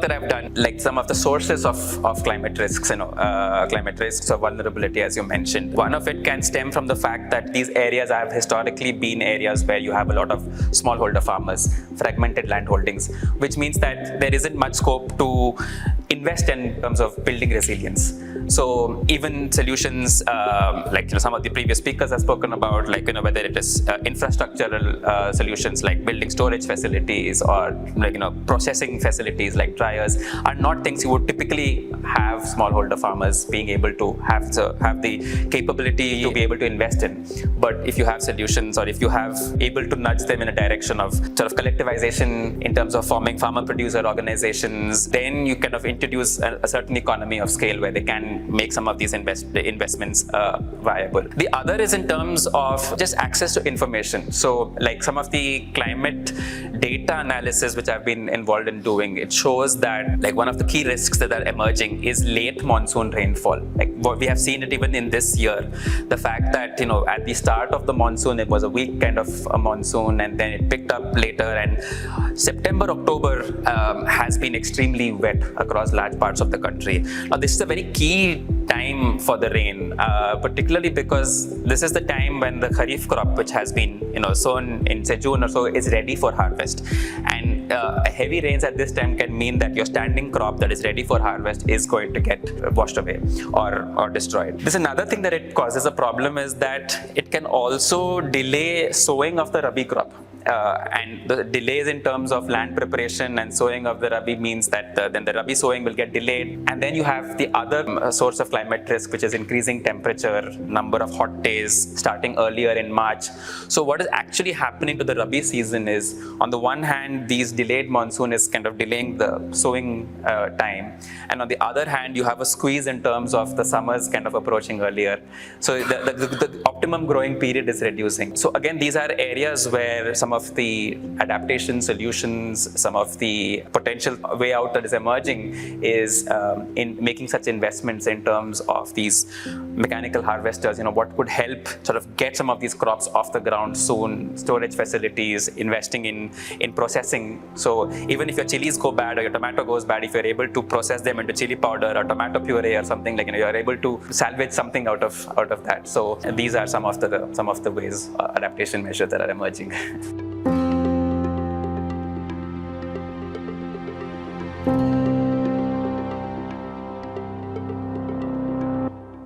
that I've done, like some of the sources of climate risks, climate risks or vulnerability, as you mentioned. One of it can stem from the fact that these areas have historically been areas where you have a lot of smallholder farmers, fragmented land holdings, which means that there isn't much scope to invest in terms of building resilience. So even solutions some of the previous speakers have spoken about, whether it is infrastructural solutions like building storage facilities or processing facilities like dryers, are not things you would typically have smallholder farmers being able to have the capability to be able to invest in. But if you have solutions, or if you have able to nudge them in a direction of sort of collectivization in terms of forming farmer-producer organizations, then you kind of introduce a certain economy of scale where they can make some of these investments viable. The other is in terms of just access to information. So like some of the climate data analysis which I've been involved in doing, it shows that like one of the key risks that are emerging is late monsoon rainfall. Like what we have seen it even in this year, the fact that at the start of the monsoon it was a weak kind of a monsoon, and then it picked up later, and September, October has been extremely wet across large parts of the country. Now this is a very key time for the rain, particularly because this is the time when the kharif crop, which has been sown in say June or so, is ready for harvest. And heavy rains at this time can mean that your standing crop that is ready for harvest is going to get washed away or destroyed. This another thing that it causes a problem is that it can also delay sowing of the Rabi crop. And the delays in terms of land preparation and sowing of the Rabi means that then the Rabi sowing will get delayed. And then you have the other source of climate risk, which is increasing temperature, number of hot days starting earlier in March. So what is actually happening to the Rabi season is, on the one hand, these delayed monsoon is kind of delaying the sowing time. And on the other hand, you have a squeeze in terms of the summers kind of approaching earlier. So the optimum growing period is reducing. So again, these are areas where some of the adaptation solutions, some of the potential way out that is emerging is in making such investments in terms of these mechanical harvesters, what could help sort of get some of these crops off the ground soon, storage facilities, investing in processing. So even if your chilies go bad or your tomato goes bad, if you're able to process them into chili powder or tomato puree or something, you're able to salvage something out of that. So these are some of the ways, adaptation measures that are emerging.